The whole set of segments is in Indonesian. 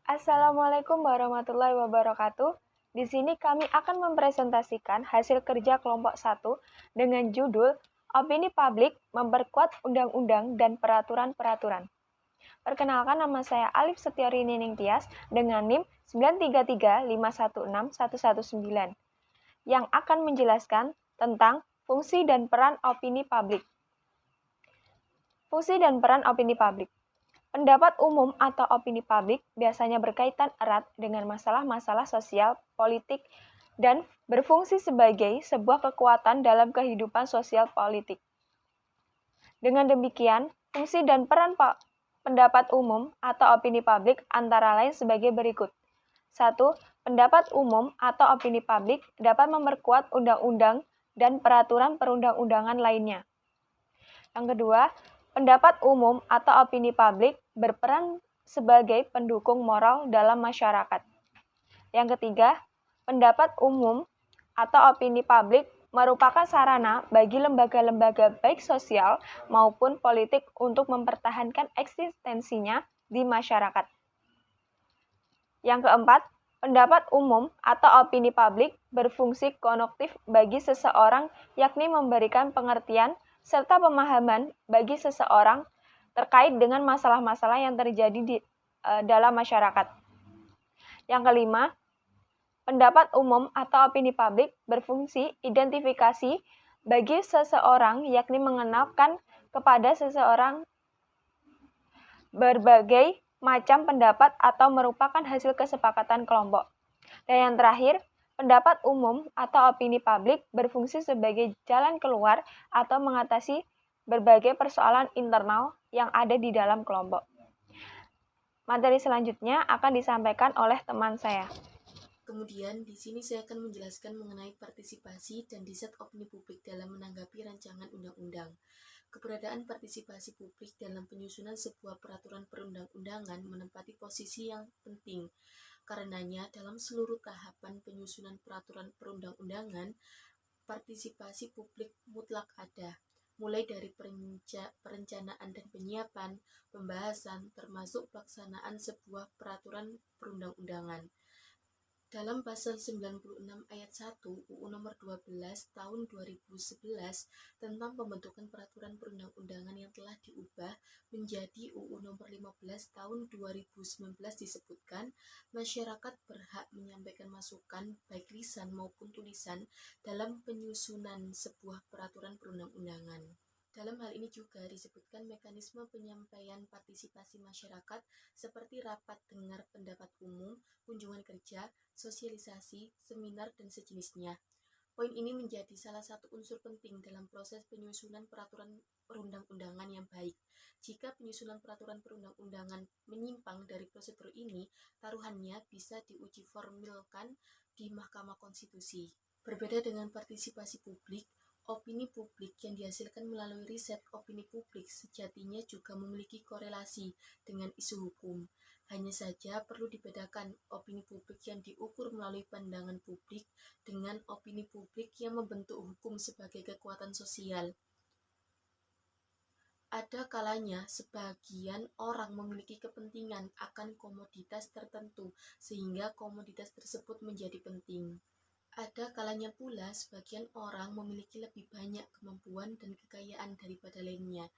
Assalamualaikum warahmatullahi wabarakatuh. Di sini kami akan mempresentasikan hasil kerja kelompok 1 dengan judul Opini Publik Memperkuat Undang-Undang dan Peraturan-Peraturan. Perkenalkan, nama saya Alif Setiorini Ningtyas dengan NIM 933516119 yang akan menjelaskan tentang fungsi dan peran opini publik. Fungsi dan peran opini publik. Pendapat umum atau opini publik biasanya berkaitan erat dengan masalah-masalah sosial, politik, dan berfungsi sebagai sebuah kekuatan dalam kehidupan sosial politik. Dengan demikian, fungsi dan peran pendapat umum atau opini publik antara lain sebagai berikut. 1. Pendapat umum atau opini publik dapat memperkuat undang-undang dan peraturan perundang-undangan lainnya. Yang kedua, pendapat umum atau opini publik berperan sebagai pendukung moral dalam masyarakat. Yang ketiga, pendapat umum atau opini publik merupakan sarana bagi lembaga-lembaga baik sosial maupun politik untuk mempertahankan eksistensinya di masyarakat. Yang keempat, pendapat umum atau opini publik berfungsi konoktif bagi seseorang, yakni memberikan pengertian serta pemahaman bagi seseorang terkait dengan masalah-masalah yang terjadi dalam masyarakat. Yang kelima, pendapat umum atau opini publik berfungsi identifikasi bagi seseorang, yakni mengenalkan kepada seseorang berbagai macam pendapat atau merupakan hasil kesepakatan kelompok. Dan yang terakhir, pendapat umum atau opini publik berfungsi sebagai jalan keluar atau mengatasi berbagai persoalan internal yang ada di dalam kelompok. Materi selanjutnya akan disampaikan oleh teman saya. Kemudian, di sini saya akan menjelaskan mengenai partisipasi dan riset opini publik dalam menanggapi rancangan undang-undang. Keberadaan partisipasi publik dalam penyusunan sebuah peraturan perundang-undangan menempati posisi yang penting. Karenanya, dalam seluruh tahapan penyusunan peraturan perundang-undangan, partisipasi publik mutlak ada, mulai dari perencanaan dan penyiapan, pembahasan, termasuk pelaksanaan sebuah peraturan perundang-undangan. Dalam pasal 96 ayat 1 UU nomor 12 tahun 2011 tentang pembentukan peraturan perundang-undangan yang telah diubah menjadi UU nomor 15 tahun 2019 disebutkan, masyarakat berhak menyampaikan masukan baik lisan maupun tulisan dalam penyusunan sebuah peraturan perundang-undangan. Dalam hal ini juga disebutkan mekanisme penyampaian partisipasi masyarakat seperti rapat dengar pendapat umum, kunjungan kerja, sosialisasi, seminar, dan sejenisnya. Poin ini menjadi salah satu unsur penting dalam proses penyusunan peraturan perundang-undangan yang baik. Jika penyusunan peraturan perundang-undangan menyimpang dari prosedur ini, taruhannya bisa diuji formilkan di Mahkamah Konstitusi. Berbeda dengan partisipasi publik, opini publik yang dihasilkan melalui riset opini publik sejatinya juga memiliki korelasi dengan isu hukum. Hanya saja perlu dibedakan opini publik yang diukur melalui pandangan publik dengan opini publik yang membentuk hukum sebagai kekuatan sosial. Ada kalanya sebagian orang memiliki kepentingan akan komoditas tertentu sehingga komoditas tersebut menjadi penting. Ada kalanya pula sebagian orang memiliki lebih banyak kemampuan dan kekayaan daripada lainnya.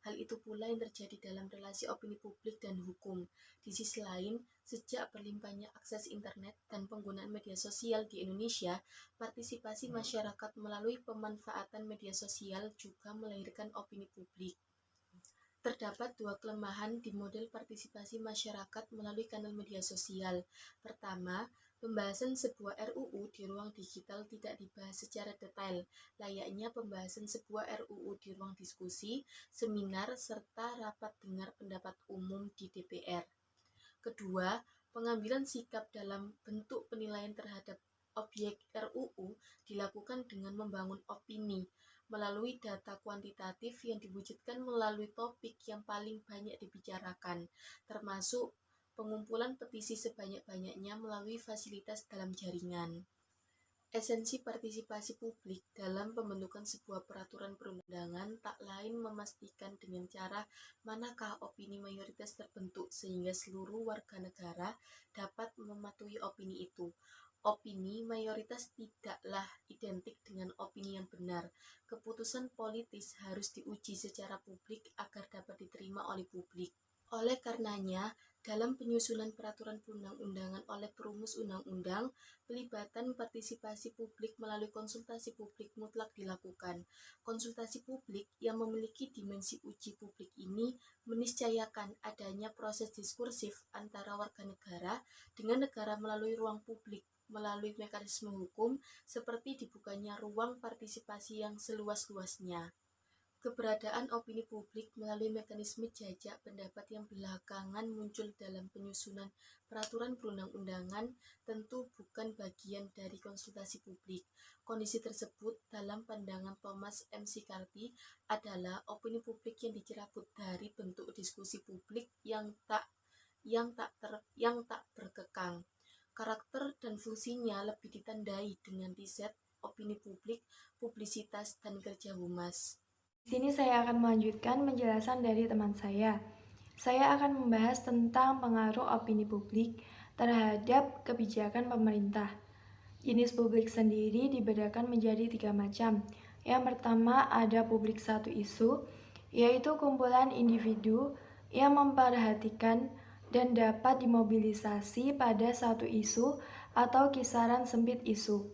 Hal itu pula yang terjadi dalam relasi opini publik dan hukum. Di sisi lain, sejak berlimpahnya akses internet dan penggunaan media sosial di Indonesia, partisipasi masyarakat melalui pemanfaatan media sosial juga melahirkan opini publik. Terdapat dua kelemahan di model partisipasi masyarakat melalui kanal media sosial. Pertama, pembahasan sebuah RUU di ruang digital tidak dibahas secara detail, layaknya pembahasan sebuah RUU di ruang diskusi, seminar, serta rapat dengar pendapat umum di DPR. Kedua, pengambilan sikap dalam bentuk penilaian terhadap objek RUU dilakukan dengan membangun opini melalui data kuantitatif yang diwujudkan melalui topik yang paling banyak dibicarakan, termasuk pengumpulan petisi sebanyak-banyaknya melalui fasilitas dalam jaringan. Esensi partisipasi publik dalam pembentukan sebuah peraturan perundangan tak lain memastikan dengan cara manakah opini mayoritas terbentuk sehingga seluruh warga negara dapat mematuhi opini itu. Opini mayoritas tidaklah identik dengan opini yang benar. Keputusan politis harus diuji secara publik agar dapat diterima oleh publik. Oleh karenanya, dalam penyusunan peraturan perundang-undangan oleh perumus undang-undang, pelibatan partisipasi publik melalui konsultasi publik mutlak dilakukan. Konsultasi publik yang memiliki dimensi uji publik ini meniscayakan adanya proses diskursif antara warga negara dengan negara melalui ruang publik, melalui mekanisme hukum seperti dibukanya ruang partisipasi yang seluas-luasnya. Keberadaan opini publik melalui mekanisme jajak pendapat yang belakangan muncul dalam penyusunan peraturan perundang-undangan tentu bukan bagian dari konsultasi publik. Kondisi tersebut dalam pandangan Thomas McCarthy adalah opini publik yang dicerabut dari bentuk diskusi publik yang tak berkekang. Karakter dan fungsinya lebih ditandai dengan riset, opini publik, publisitas, dan kerja humas. Di sini saya akan melanjutkan penjelasan dari teman saya. Saya akan membahas tentang pengaruh opini publik terhadap kebijakan pemerintah. Jenis publik sendiri dibedakan menjadi 3 macam. Yang pertama ada publik satu isu, yaitu kumpulan individu yang memperhatikan dan dapat dimobilisasi pada satu isu atau kisaran sempit isu.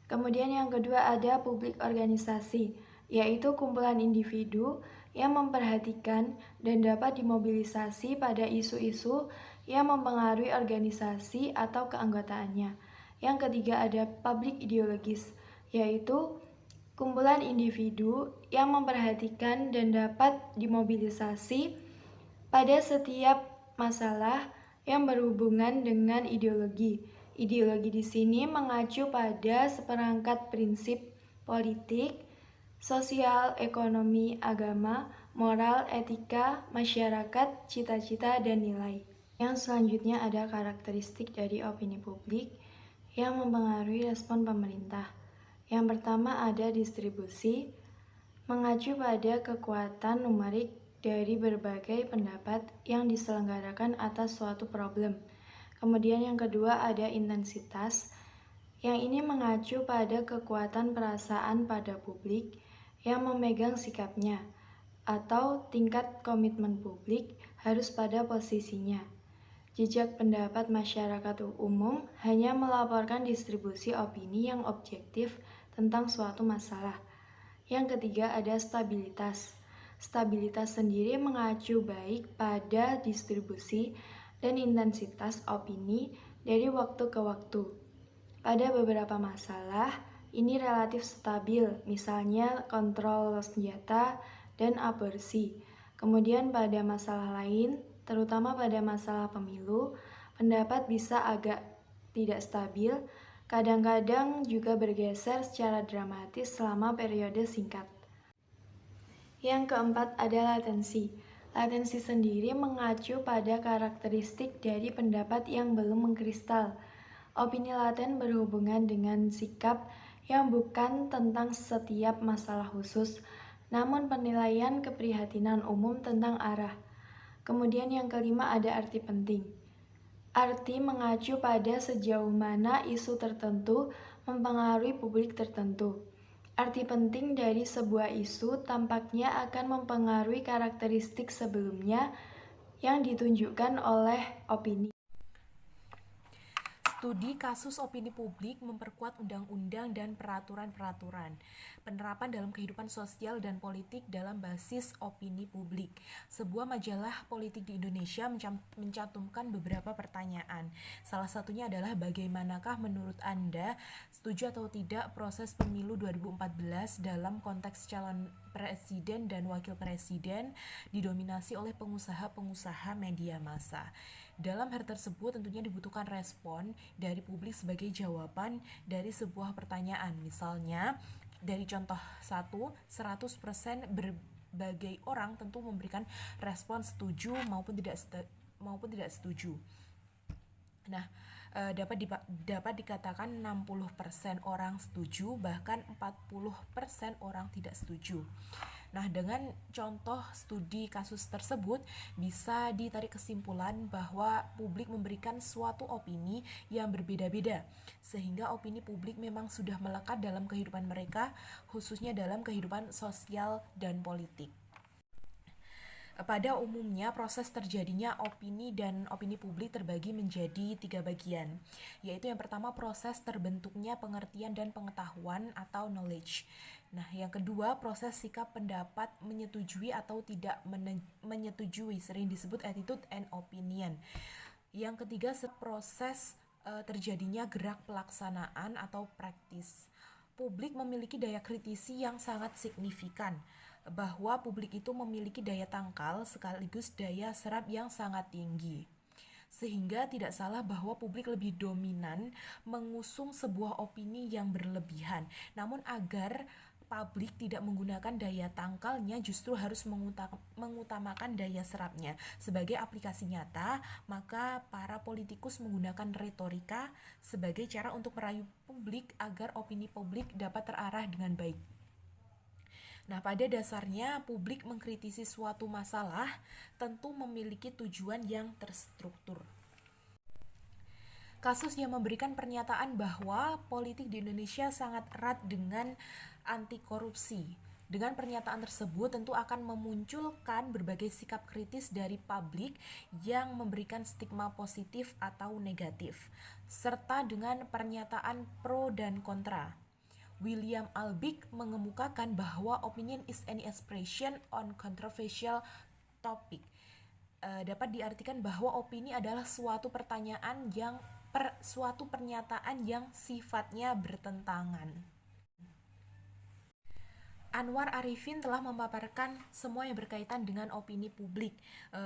Kemudian yang kedua ada publik organisasi, yaitu kumpulan individu yang memperhatikan dan dapat dimobilisasi pada isu-isu yang mempengaruhi organisasi atau keanggotaannya. Yang ketiga ada publik ideologis, yaitu kumpulan individu yang memperhatikan dan dapat dimobilisasi pada setiap masalah yang berhubungan dengan ideologi. Ideologi di sini mengacu pada seperangkat prinsip politik, sosial, ekonomi, agama, moral, etika, masyarakat, cita-cita, dan nilai. Yang selanjutnya ada karakteristik dari opini publik yang mempengaruhi respon pemerintah. Yang pertama ada distribusi, mengacu pada kekuatan numerik dari berbagai pendapat yang diselenggarakan atas suatu problem. Kemudian yang kedua ada intensitas, yang ini mengacu pada kekuatan perasaan pada publik yang memegang sikapnya, atau tingkat komitmen publik harus pada posisinya. Jejak pendapat masyarakat umum hanya melaporkan distribusi opini yang objektif tentang suatu masalah. Yang ketiga ada stabilitas. Stabilitas sendiri mengacu baik pada distribusi dan intensitas opini dari waktu ke waktu. Pada beberapa masalah, ini relatif stabil, misalnya kontrol senjata dan aborsi. Kemudian pada masalah lain, terutama pada masalah pemilu, pendapat bisa agak tidak stabil, kadang-kadang juga bergeser secara dramatis selama periode singkat. Yang keempat ada latensi. Latensi sendiri mengacu pada karakteristik dari pendapat yang belum mengkristal. Opini laten berhubungan dengan sikap yang bukan tentang setiap masalah khusus, namun penilaian keprihatinan umum tentang arah. Kemudian yang kelima ada arti penting. Arti mengacu pada sejauh mana isu tertentu mempengaruhi publik tertentu. Arti penting dari sebuah isu tampaknya akan mempengaruhi karakteristik sebelumnya yang ditunjukkan oleh opini. Studi kasus opini publik memperkuat undang-undang dan peraturan-peraturan. Penerapan dalam kehidupan sosial dan politik dalam basis opini publik. Sebuah majalah politik di Indonesia mencantumkan beberapa pertanyaan. Salah satunya adalah bagaimanakah menurut Anda setuju atau tidak proses pemilu 2014 dalam konteks calon presiden dan wakil presiden didominasi oleh pengusaha-pengusaha media massa. Dalam hal tersebut tentunya dibutuhkan respon dari publik sebagai jawaban dari sebuah pertanyaan. Misalnya, dari contoh 100% berbagai orang tentu memberikan respon setuju maupun tidak setuju. Nah, dapat dikatakan 60% orang setuju, bahkan 40% orang tidak setuju. Nah, dengan contoh studi kasus tersebut bisa ditarik kesimpulan bahwa publik memberikan suatu opini yang berbeda-beda, sehingga opini publik memang sudah melekat dalam kehidupan mereka, khususnya dalam kehidupan sosial dan politik. Pada umumnya, proses terjadinya opini dan opini publik terbagi menjadi 3 bagian, yaitu yang pertama proses terbentuknya pengertian dan pengetahuan atau knowledge. Nah, yang kedua proses sikap pendapat menyetujui atau tidak menyetujui, sering disebut attitude and opinion. Yang ketiga proses terjadinya gerak pelaksanaan atau praktis. Publik memiliki daya kritisi yang sangat signifikan, bahwa publik itu memiliki daya tangkal sekaligus daya serap yang sangat tinggi. Sehingga tidak salah bahwa publik lebih dominan mengusung sebuah opini yang berlebihan. Namun agar publik tidak menggunakan daya tangkalnya, justru harus mengutamakan daya serapnya. Sebagai aplikasi nyata, maka para politikus menggunakan retorika sebagai cara untuk merayu publik agar opini publik dapat terarah dengan baik. Nah, pada dasarnya publik mengkritisi suatu masalah tentu memiliki tujuan yang terstruktur. Kasus yang memberikan pernyataan bahwa politik di Indonesia sangat erat dengan anti korupsi. Dengan pernyataan tersebut tentu akan memunculkan berbagai sikap kritis dari publik yang memberikan stigma positif atau negatif, serta dengan pernyataan pro dan kontra. William Albick mengemukakan bahwa opinion is any expression on controversial topic. Dapat diartikan bahwa opini adalah suatu pernyataan yang sifatnya bertentangan. Anwar Arifin telah memaparkan semua yang berkaitan dengan opini publik,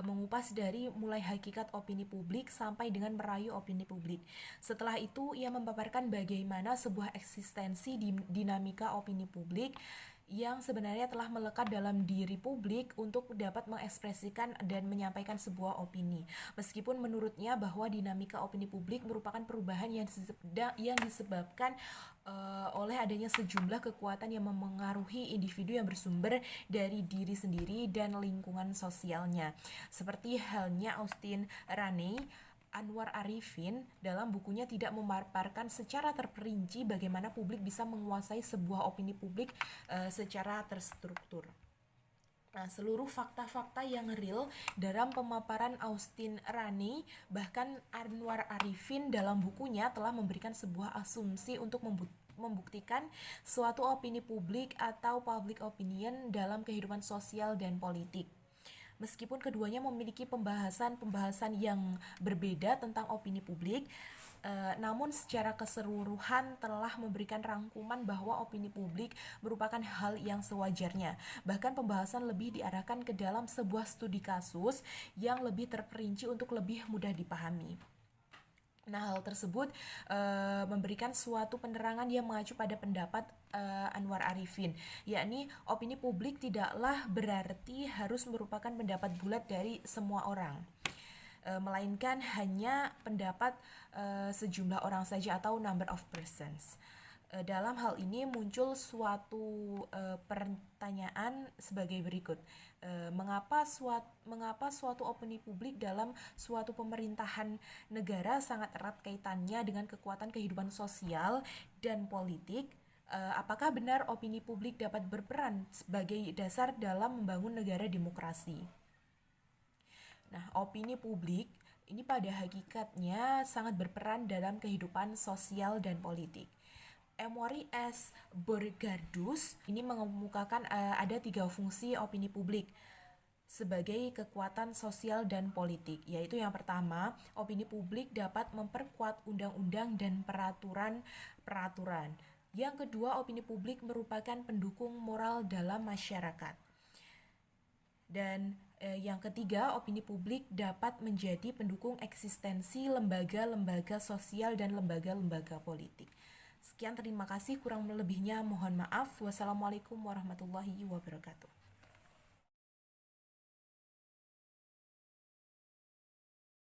mengupas dari mulai hakikat opini publik sampai dengan merayu opini publik. Setelah itu, ia memaparkan bagaimana sebuah eksistensi dinamika opini publik yang sebenarnya telah melekat dalam diri publik untuk dapat mengekspresikan dan menyampaikan sebuah opini. Meskipun menurutnya bahwa dinamika opini publik merupakan perubahan yang disebabkan oleh adanya sejumlah kekuatan yang memengaruhi individu yang bersumber dari diri sendiri dan lingkungan sosialnya. Seperti halnya Austin Raney, Anwar Arifin dalam bukunya tidak memaparkan secara terperinci bagaimana publik bisa menguasai sebuah opini publik secara terstruktur. Nah, seluruh fakta-fakta yang real dalam pemaparan Austin Raney, bahkan Anwar Arifin dalam bukunya telah memberikan sebuah asumsi untuk membuktikan suatu opini publik atau public opinion dalam kehidupan sosial dan politik. Meskipun keduanya memiliki pembahasan yang berbeda tentang opini publik, namun secara keseluruhan telah memberikan rangkuman bahwa opini publik merupakan hal yang sewajarnya. Bahkan pembahasan lebih diarahkan ke dalam sebuah studi kasus yang lebih terperinci untuk lebih mudah dipahami. Nah, hal tersebut memberikan suatu penerangan yang mengacu pada pendapat Anwar Arifin, yakni opini publik tidaklah berarti harus merupakan pendapat bulat dari semua orang, melainkan hanya pendapat sejumlah orang saja atau number of persons. Dalam hal ini muncul suatu pertanyaan sebagai berikut. Mengapa suatu opini publik dalam suatu pemerintahan negara sangat erat kaitannya dengan kekuatan kehidupan sosial dan politik? Apakah benar opini publik dapat berperan sebagai dasar dalam membangun negara demokrasi? Nah, opini publik ini pada hakikatnya sangat berperan dalam kehidupan sosial dan politik. Emory S. Burgardus ini mengemukakan ada 3 fungsi opini publik sebagai kekuatan sosial dan politik, yaitu yang pertama, opini publik dapat memperkuat undang-undang dan peraturan. Yang kedua, opini publik merupakan pendukung moral dalam masyarakat. Dan yang ketiga, opini publik dapat menjadi pendukung eksistensi lembaga-lembaga sosial dan lembaga-lembaga politik. Sekian, terima kasih. Kurang lebihnya mohon maaf. Wassalamualaikum warahmatullahi wabarakatuh.